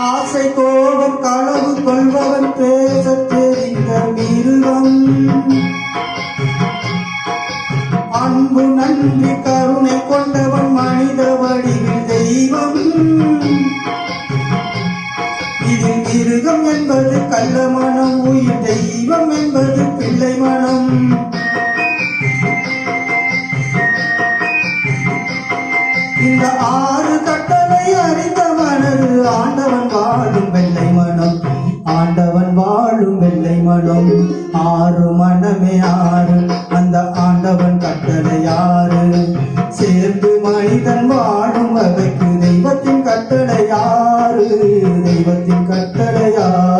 ஆசை கோபம் களவு கொள்பவன் பேச தெரிந்த மிருகம். அன்பு நன்றி கருணை கொண்டவன் மனித வடிவில் தெய்வம். இதில் மிருகம் என்பது கள்ள மனம், உயிர் தெய்வம் என்பது பிள்ளை மனம். இந்த ஆறு கட்டளை அறிந்த மனது ஆண்டவன் வாழும் வெள்ளை மனம், ஆண்டவன் வாழும் வெள்ளை மனம். ஆறு மனமே ஆறு, அந்த ஆண்டவன் கட்டளை ஆறு. சேர்ந்து மனிதன் வாழும் வகைக்கு தெய்வத்தின் கட்டளை ஆறு, தெய்வத்தின் கட்டளை ஆறு.